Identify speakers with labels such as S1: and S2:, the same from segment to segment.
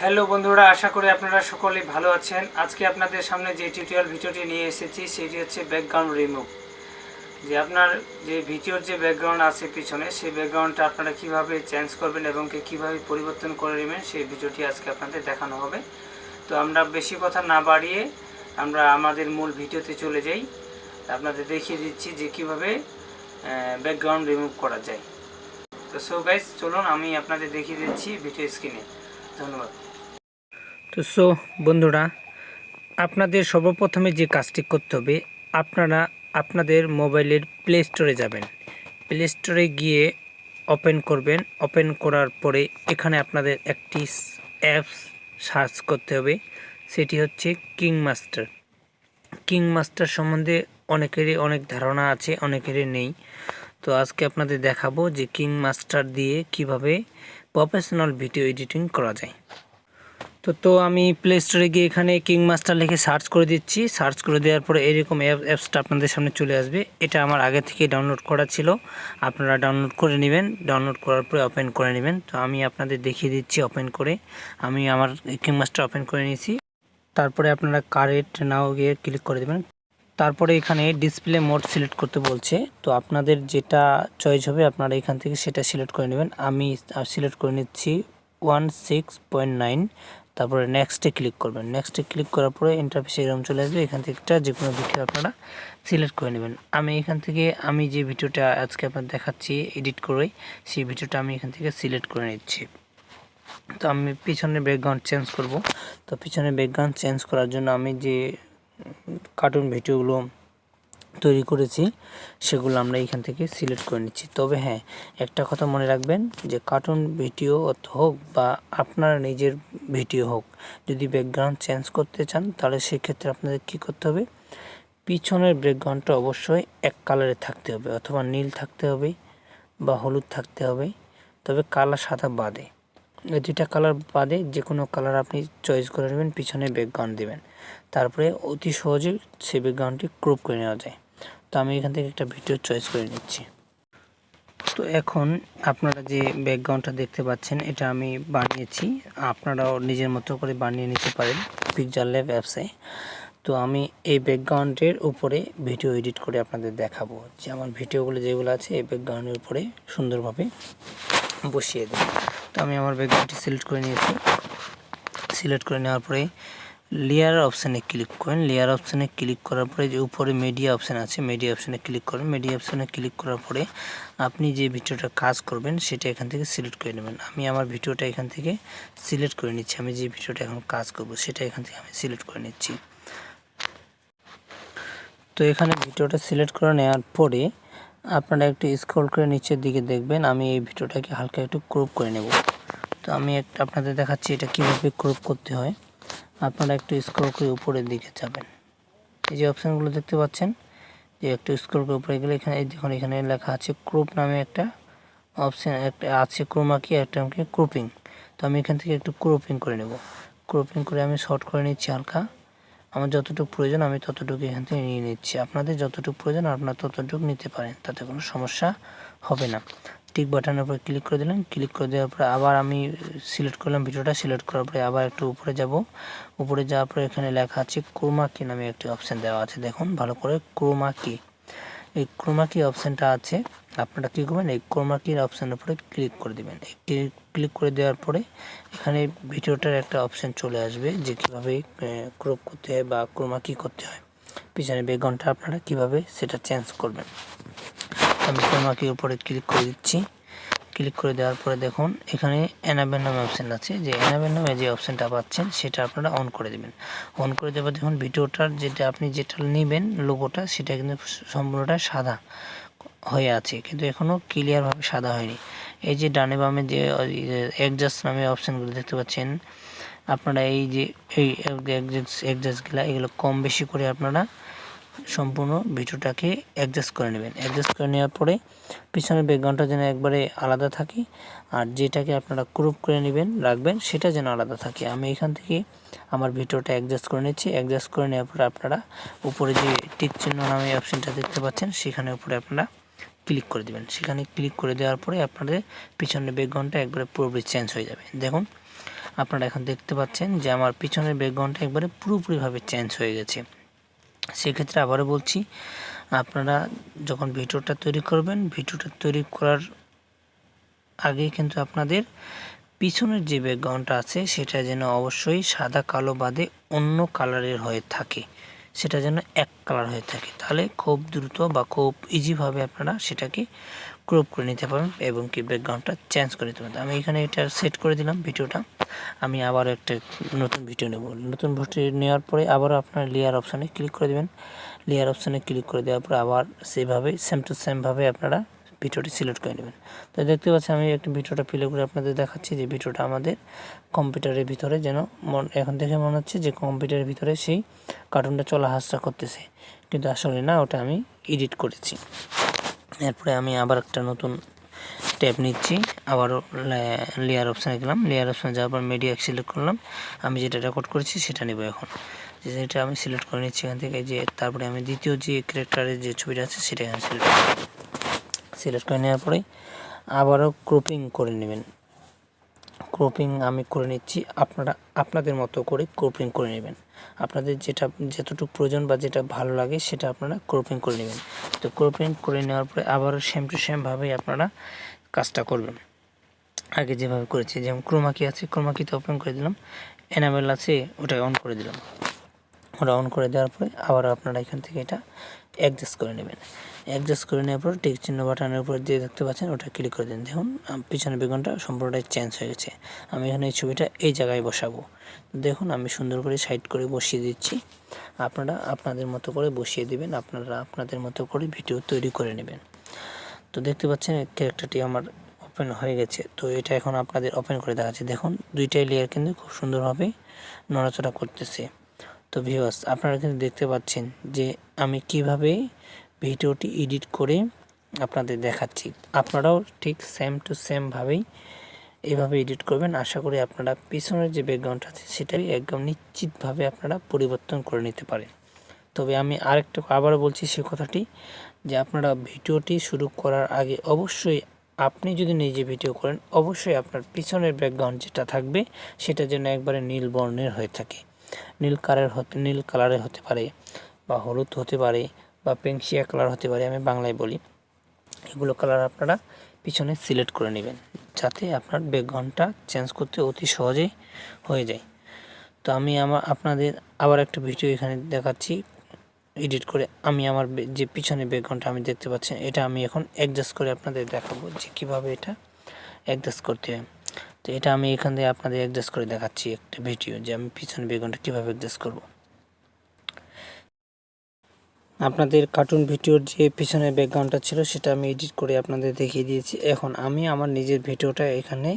S1: Hello বন্ধুরা, আশা করি আপনারা সকলেই ভালো আছেন। আজকে আপনাদের সামনে যে টিউটোরিয়াল ভিডিওটি নিয়ে এসেছি সেটি হচ্ছে ব্যাকগ্রাউন্ড রিমুভ। যে আপনার যে ভিডিওর যে ব্যাকগ্রাউন্ড আছে পিছনে, সেই ব্যাকগ্রাউন্ডটা আপনারা কিভাবে চেঞ্জ করবেন এবং কিভাবে পরিবর্তন করে নেবেন সেই ভিডিওটি আজকে আপনাদের দেখানো হবে। তো আমরা বেশি কথা না বাড়িয়ে আমরা আমাদের মূল ভিডিওতে চলে যাই। আপনাদের দেখিয়ে দিচ্ছি যে কিভাবে ব্যাকগ্রাউন্ড রিমুভ করা যায়। তো সো গাইস, চলুন আমি আপনাদের দেখিয়ে দিচ্ছি ভিডিও স্ক্রিনে। ধন্যবাদ। তো বন্ধুরা, আপনাদের সর্বপ্রথমে যে কাজটি করতে হবে, আপনারা আপনাদের মোবাইলের প্লে স্টোরে যাবেন। প্লে স্টোরে গিয়ে ওপেন করবেন। ওপেন করার পরে এখানে আপনাদের একটি অ্যাপস সার্চ করতে হবে, সেটি হচ্ছে কিংমাস্টার। কিংমাস্টার সম্বন্ধে অনেকেরই অনেক ধারণা আছে, অনেকেরই নেই। তো আজকে আপনাদের দেখাবো যে কিংমাস্টার দিয়ে কিভাবে প্রফেশনাল ভিডিও এডিটিং করা যায়। তো আমি প্লে স্টোরে গিয়ে এখানে কিংমাস্টার লিখে সার্চ করে দিচ্ছি। সার্চ করে দেওয়ার পরে এরকম অ্যাপসটা আপনাদের সামনে চলে আসবে। এটা আমার আগে থেকে ডাউনলোড করা ছিল, আপনারা ডাউনলোড করে নেবেন। ডাউনলোড করার পরে ওপেন করে নেবেন। তো আমি আপনাদের দেখিয়ে দিচ্ছি ওপেন করে। আমি আমার কিংমাস্টার ওপেন করে নিয়েছি। তারপরে আপনারা কারেন্ট নাও গিয়ে ক্লিক করে দেবেন। তারপরে এখানে ডিসপ্লে মোড সিলেক্ট করতে বলছে। তো আপনাদের যেটা চয়েস হবে আপনারা এখান থেকে সেটা সিলেক্ট করে নেবেন। আমি সিলেক্ট করে নিচ্ছি 16.9। তারপরে নেক্সটে ক্লিক করবেন। নেক্সটে ক্লিক করার পরে ইন্টারফেসে এরকম চলে আসবে। এখান থেকে যে কোনো ভিডিও আপনারা সিলেক্ট করে নেবেন। আমি এখান থেকে যে ভিডিওটা আজকে আপনাদের দেখাচ্ছি এডিট করে, সেই ভিডিওটা আমি এখান থেকে সিলেক্ট করে নিচ্ছি। তো আমি পিছনের ব্যাকগ্রাউন্ড চেঞ্জ করব। তো পিছনের ব্যাকগ্রাউন্ড চেঞ্জ করার জন্য আমি যে কার্টুন ভিডিওগুলো তৈরি করেছি সেগুলো আমরা এখান থেকে সিলেক্ট করে নিচ্ছি। তবে হ্যাঁ, একটা কথা মনে রাখবেন যে কার্টুন ভিডিও হোক বা আপনার নিজের ভিডিও হোক, যদি ব্যাকগ্রাউন্ড চেঞ্জ করতে চান তাহলে সেক্ষেত্রে আপনাদের কী করতে হবে, পিছনের ব্যাকগ্রাউন্ডটা অবশ্যই এক কালারে থাকতে হবে, অথবা নীল থাকতে হবে বা হলুদ থাকতে হবে। তবে কালো সাদা বাদে, এই দুইটা কালার বাদে যে কোনো কালার আপনি চয়েস করে নেবেন, পিছনে ব্যাকগ্রাউন্ড দেবেন। তারপরে অতি সহজে সেই ব্যাকগ্রাউন্ডটি ক্রপ করে নেওয়া যায়। তো আমি এখান থেকে একটা ভিডিও চয়েস করে নিচ্ছি। তো এখন আপনারা যে ব্যাকগ্রাউন্ডটা দেখতে পাচ্ছেন এটা আমি বানিয়েছি, আপনারাও নিজের মতো করে বানিয়ে নিতে পারেন পিক্সারল্যাব অ্যাপসে। তো আমি এই ব্যাকগ্রাউন্ডের উপরে ভিডিও এডিট করে আপনাদের দেখাবো যে আমার ভিডিওগুলো যেগুলো আছে এই ব্যাকগ্রাউন্ডের উপরে সুন্দরভাবে বসিয়ে দেব। তো আমি আমার ব্যাকগ্রাউন্ডটি সিলেক্ট করে নিয়েছি। সিলেক্ট করে নেওয়ার পরে লেয়ার অপশানে ক্লিক করেন। লেয়ার অপশানে ক্লিক করার পরে যে উপরে মিডিয়া অপশান আছে, মিডিয়া অপশানে ক্লিক করেন। মিডিয়া অপশানে ক্লিক করার পরে আপনি যে ভিডিওটা কাজ করবেন সেটা এখান থেকে সিলেক্ট করে নেবেন। আমি আমার ভিডিওটা এখান থেকে সিলেক্ট করে নিচ্ছি। আমি যে ভিডিওটা এখন কাজ করব সেটা এখান থেকে আমি সিলেক্ট করে নিচ্ছি। তো এখানে ভিডিওটা সিলেক্ট করে নেওয়ার পরে আপনারা একটু স্ক্রল করে নিচের দিকে দেখবেন আমি এই ভিডিওটাকে হালকা একটু ক্রপ করে নেব। তো আমি আপনাদের দেখাচ্ছি এটা কীভাবে ক্রপ করতে হয়। আপনারা একটু স্ক্রল করে উপরের দিকে যাবেন। এই যে অপশানগুলো দেখতে পাচ্ছেন, যে একটু স্ক্রল করে উপরে গেলে এখানে দেখুন এখানে লেখা আছে ক্রপ নামে একটা অপশান, একটা আছে ক্রোমা কি, একটা আমাকে ক্রপিং। তো আমি এখান থেকে একটু ক্রপিং করে নেব। ক্রপিং করে আমি শর্ট করে নিচ্ছি হালকা। আমার যতটুকু প্রয়োজন আমি ততটুকু এখান থেকে নিয়ে নিচ্ছি। আপনাদের যতটুকু প্রয়োজন আপনারা ততটুকু নিতে পারেন, তাতে কোনো সমস্যা হবে না। টিক বাটনের উপরে ক্লিক করে দিলেন। ক্লিক করে দেওয়ার পরে আবার আমি সিলেক্ট করলাম ভিডিওটা। সিলেক্ট করার পরে আবার একটু উপরে যাব। উপরে যাওয়ার পরে এখানে লেখা আছে ক্রোমা কি নামে একটি অপশান দেওয়া আছে, দেখুন ভালো করে ক্রোমা কি। এই ক্রোমা কি অপশানটা আছে, আপনারা কী করবেন এই ক্রোমা কির অপশানের উপরে ক্লিক করে দেবেন। ক্লিক করে দেওয়ার পরে এখানে ভিডিওটার একটা অপশান চলে আসবে যে কীভাবে ক্রপ করতে হয় বা ক্রোমা কি করতে হয়, পিছনে ব্যাকগ্রাউন্ডটা আপনারা কীভাবে সেটা চেঞ্জ করবেন। আমি ক্রোমা কির উপরে ক্লিক করে দিচ্ছি। ক্লিক করে দেওয়ার পরে দেখুন এখানে এনাবেল নামে অপশান আছে, যে এনাবেল নামে যে অপশানটা পাচ্ছেন সেটা আপনারা অন করে দেবেন। অন করে দেওয়ার দেখুন ভিডিওটার আপনি যেটা নেবেন লোগোটা সেটা কিন্তু সম্পূর্ণটা সাদা হয়ে আছে, কিন্তু এখনও ক্লিয়ারভাবে সাদা হয়নি। এই যে ডানে বামে যে অ্যাডজাস্ট নামে অপশানগুলো দেখতে পাচ্ছেন, আপনারা এই যে এই অ্যাডজাস্টগুলো এগুলো কম বেশি করে আপনারা সম্পূর্ণ ভিডিওটাকে অ্যাডজাস্ট করে নেবেন। অ্যাডজাস্ট করে নেওয়ার পরে পিছনের ব্যাকগ্রাউন্ডটা যেন একবারে আলাদা থাকে, আর যেটাকে আপনারা ক্রপ করে নেবেন রাখবেন সেটা যেন আলাদা থাকে। আমি এখান থেকে আমার ভিডিওটা অ্যাডজাস্ট করে নিচ্ছি। অ্যাডজাস্ট করে নেওয়ার পরে আপনারা উপরে যে টিক চিহ্ন নামে অপশানটা দেখতে পাচ্ছেন সেখানে উপরে আপনারা ক্লিক করে দেবেন। সেখানে ক্লিক করে দেওয়ার পরে আপনাদের পিছনের ব্যাকগ্রাউন্ডটা একবারে পুরোপুরি চেঞ্জ হয়ে যাবে। দেখুন আপনারা এখন দেখতে পাচ্ছেন যে আমার পিছনের ব্যাকগ্রাউন্ডটা একবারে পুরোপুরিভাবে চেঞ্জ হয়ে গেছে। সেক্ষেত্রে আবারও বলছি, আপনারা যখন ভিডিওটা তৈরি করবেন, ভিডিওটা তৈরি করার আগে কিন্তু আপনাদের পিছনের যে ব্যাকগ্রাউন্ডটা আছে সেটা যেন অবশ্যই সাদা কালো বাদে অন্য কালারের হয়ে থাকে, সেটা যেন এক কালার হয়ে থাকে। তাহলে খুব দ্রুত বা খুব ইজিভাবে আপনারা সেটাকে ক্রপ করে নিতে পারবেন এবং কি ব্যাকগ্রাউন্ডটা চেঞ্জ করে নিতে পারবেন। আমি এখানে এটা সেট করে দিলাম ভিডিওটা। আমি আবার একটা নতুন ভিডিও নেব। নতুন ভিডিও নেওয়ার পরে আবারও আপনার লেয়ার অপশানে ক্লিক করে দেবেন। লেয়ার অপশানে ক্লিক করে দেওয়ার পরে আবার সেভাবে সেম টু সেমভাবে আপনারা ভিডিওটি সিলেক্ট করে নেবেন। তো দেখতে পাচ্ছি আমি একটা ভিডিওটা প্লে করে আপনাদের দেখাচ্ছি যে ভিডিওটা আমাদের কম্পিউটারের ভিতরে যেন এখন দেখে মনে হচ্ছে যে কম্পিউটারের ভিতরে সেই কার্টুনটা চলা হাসটা করতেছে, কিন্তু আসলে না, ওটা আমি এডিট করেছি। এরপরে আমি আবার একটা নতুন ট্যাব নিচ্ছি, আবারও লেয়ার অপশানে গেলাম। লেয়ার অপশানে যাওয়ার পর মিডিয়া সিলেক্ট করলাম। আমি যেটা রেকর্ড করেছি সেটা নেব এখন, যেটা আমি সিলেক্ট করে নিচ্ছি এখান থেকে। যে তারপরে আমি দ্বিতীয় যে ক্যারেক্টারের যে ছবিটা আছে সেটা এখানে সিলেক্ট করে নেওয়ার পরে আবারও ক্রপিং করে নেবেন। ক্রপিং আমি করে নিচ্ছি, আপনারা আপনাদের মতো করে ক্রপিং করে নেবেন। আপনাদের যেটা যতটুকু প্রয়োজন বা যেটা ভালো লাগে সেটা আপনারা ক্রপিং করে নেবেন। তো ক্রপিং করে নেওয়ার পরে আবারও সেম টু সেমভাবেই আপনারা কাজটা করবেন আগে যেভাবে করেছি। যেমন ক্রোমাকি আছে, ক্রোমাকিতে ওপেন করে দিলাম। এনাবেল আছে, ওটা অন করে দিলাম। ওটা অন করে দেওয়ার পরে আবার আপনারা এখান থেকে এটা অ্যাডজাস্ট করে নেবেন। অ্যাডজাস্ট করে নেওয়ার পর টিক চিহ্ন বাটনের উপর যে দেখতে পাচ্ছেন ওটা ক্লিক করে দিন। দেখুন পিছনের বেগুনটা সম্পূর্ণটাই চেঞ্জ হয়ে গেছে। আমি এখানে এই ছবিটা এই জায়গায় বসাবো। দেখুন আমি সুন্দর করে সাইড করে বসিয়ে দিচ্ছি। আপনারা আপনাদের মতো করে বসিয়ে দিবেন, আপনারা আপনাদের মতো করে ভিডিও তৈরি করে নেবেন। তো দেখতে পাচ্ছেন ক্যারেক্টারটি আমার ওপেন হয়ে গেছে। তো এটা এখন আপনাদের ওপেন করে দেখাচ্ছি। দেখুন দুইটাই লেয়ার কিন্তু খুব সুন্দরভাবে নড়াচড়া করতেছে। তো ভিউয়ার্স, আপনারা কিন্তু দেখতে পাচ্ছেন যে আমি কিভাবে ভিডিওটি এডিট করে আপনাদের দেখাচ্ছি। আপনারাও ঠিক সেম টু সেমভাবেই এভাবে এডিট করবেন। আশা করি আপনারা পিছনের যে ব্যাকগ্রাউন্ড আছে সেটাই একদম নিশ্চিতভাবে আপনারা পরিবর্তন করে নিতে পারেন। তবে আমি আরেকটা আবারও বলছি সে কথাটি, যে আপনারা ভিডিওটি শুরু করার আগে অবশ্যই আপনি যদি নিজে ভিডিও করেন অবশ্যই আপনার পিছনের ব্যাকগ্রাউন্ড যেটা থাকবে সেটা যেন একবারে নীল বর্ণের হয়ে থাকে। নীল কালারের হতে পারে, বা হলুদ হতে পারে, বা পেনশিয়া কালার হতে পারে, আমি বাংলায় বলি। এগুলো কালার আপনারা পিছনে সিলেক্ট করে নেবেন যাতে আপনার ব্যাকগ্রাউন্ডটা চেঞ্জ করতে অতি সহজেই হয়ে যায়। তো আমি আপনাদের আবার একটা ভিডিও এখানে দেখাচ্ছি এডিট করে। আমি আমার যে পিছনে ব্যাকগ্রাউন্ডটা আমি দেখতে পাচ্ছি এটা আমি এখন অ্যাডজাস্ট করে আপনাদের দেখাবো যে কীভাবে এটা অ্যাডজাস্ট করতে হয়। তো এটা আমি এখান থেকে আপনাদের অ্যাডজাস্ট করে দেখাচ্ছি একটা ভিডিও, যে আমি পিছনে ব্যাকগ্রাউন্ডটা কীভাবে অ্যাডজাস্ট করব। আপনাদের কার্টুন ভিডিওর যে পিছনের ব্যাকগ্রাউন্ডটা ছিল সেটা আমি এডিট করে আপনাদের দেখিয়ে দিয়েছি। এখন আমি আমার নিজের ভিডিওটা এখানে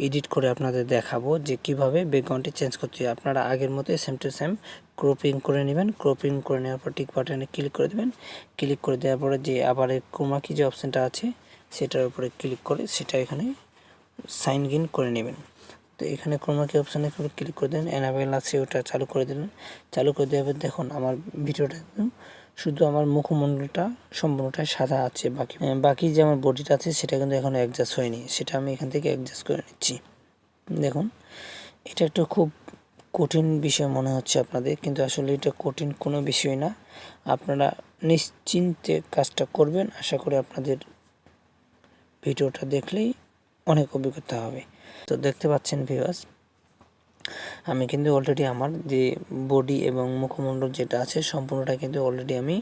S1: এডিট করে আপনাদের দেখাবো যে কিভাবে ব্যাকগ্রাউন্ডটি চেঞ্জ করতে হয়। আপনারা আগের মতোই সেম টু সেম ক্রপিং করে নেবেন। ক্রপিং করে নেওয়ার পর টিক বাটনে ক্লিক করে দেবেন। ক্লিক করে দেওয়ার পরে যে আবার ক্রোমাকি যে অপশানটা আছে সেটার উপরে ক্লিক করে সেটা এখানে সাইন ইন করে নেবেন। তো এখানে ক্রোমাকি অপশানে ক্লিক করে দেন, এনাবেল আছে ওটা চালু করে দিলেন। চালু করে দেওয়ার পর দেখুন আমার ভিডিওটা শুধু আমার মুখমণ্ডলটা সম্পূর্ণটাই সাদা আছে, বাকি যে আমার বডিটা আছে সেটা কিন্তু এখনও অ্যাডজাস্ট হয়নি, সেটা আমি এখান থেকে অ্যাডজাস্ট করে নিচ্ছি। দেখুন এটা একটা খুব কঠিন বিষয় মনে হচ্ছে আপনাদের, কিন্তু আসলে এটা কঠিন কোনো বিষয় না। আপনারা নিশ্চিন্তে কাজটা করবেন। আশা করি আপনাদের ভিডিওটা দেখলেই অনেক অভিজ্ঞতা হবে। তো দেখতে পাচ্ছেন ভিউয়ার্স, আমি কিন্তু অলরেডি আমার যে বডি এবং মুখমণ্ডল যেটা আছে সম্পূর্ণটা কিন্তু অলরেডি আমি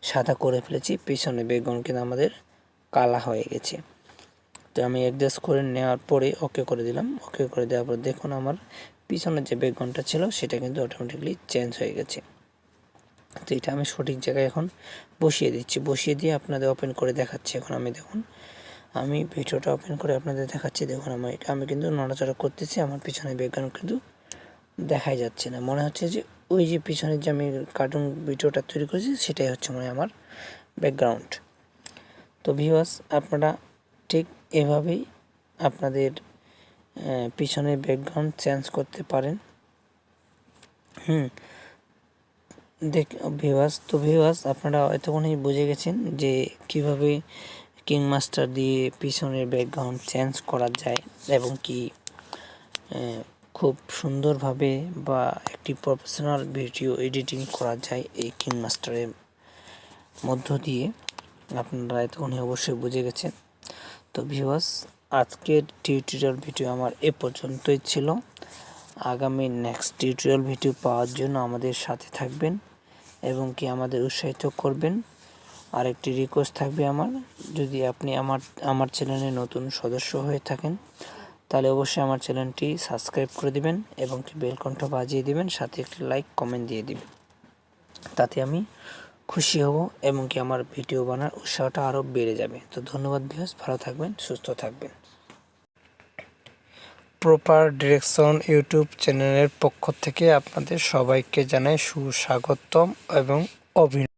S1: সাদা করে ফেলেছি। পিছনে ব্যাকগ্রাউন্ড কিন্তু আমাদের কালা হয়ে গেছে। তো আমি অ্যাডজাস্ট করে নেওয়ার পরে ওকে করে দিলাম। ওকে করে দেওয়ার পর দেখুন আমার পিছনের যে ব্যাকগ্রাউন্ডটা ছিল সেটা কিন্তু অটোমেটিকলি চেঞ্জ হয়ে গেছে। তো এটা আমি সঠিক জায়গায় এখন বসিয়ে দিচ্ছি। বসিয়ে দিয়ে আপনাদের ওপেন করে দেখাচ্ছি। এখন আমি দেখুন আমি ভিডিওটা ওপেন করে আপনাদের দেখাচ্ছি। দেখুন আমি কিন্তু নড়াচড়া করতেছি, আমার পিছনে ব্যাকগ্রাউন্ড কিন্তু দেখাই যাচ্ছে না। মনে হচ্ছে যে ওই যে পিছনের যে আমি কার্টুন ভিডিওটা তৈরি করেছি সেটাই হচ্ছে মানে আমার ব্যাকগ্রাউন্ড। তো ভিউয়ার্স, আপনারা ঠিক এভাবেই আপনাদের পিছনের ব্যাকগ্রাউন্ড চেঞ্জ করতে পারেন। ভিউয়ার্স আপনারা এতক্ষণই বুঝে গেছেন যে কিভাবে কিংমাস্টার দিয়ে পিছনের ব্যাকগ্রাউন্ড চেঞ্জ করা যায় এবং কি খুব সুন্দরভাবে বা একটি প্রফেশনাল ভিডিও এডিটিং করা যায় এই কিনমাস্টারের মধ্য দিয়ে, আপনারা এতক্ষণে অবশ্যই বুঝে গেছেন। তো ভিউয়ার্স, আজকের টিউটোরিয়াল ভিডিও আমার এ পর্যন্তই ছিল। আগামী নেক্সট টিউটোরিয়াল ভিডিও পাওয়ার জন্য আমাদের সাথে থাকবেন এবং কি আমাদের উৎসাহিত করবেন। আরেকটি রিকোয়েস্ট থাকবে আমার, যদি আপনি আমার চ্যানেলে নতুন সদস্য হয়ে থাকেন তাহলে অবশ্যই আমার চ্যানেলটি সাবস্ক্রাইব করে দিবেন এবং কি বেল ঘন্টা বাজিয়ে দিবেন, সাথে একটি লাইক কমেন্ট দিয়ে দিবেন। তাতে আমি খুশি হব এবং কি আমার ভিডিও বানার উৎসাহটা আরও বেড়ে যাবে। তো ধন্যবাদ ভিউয়ার্স, ভালো থাকবেন, সুস্থ থাকবেন। প্রপার ডিরেকশন ইউটিউব চ্যানেলের পক্ষ থেকে আপনাদের সবাইকে জানাই সুস্বাগতম এবং অভিনন্দন।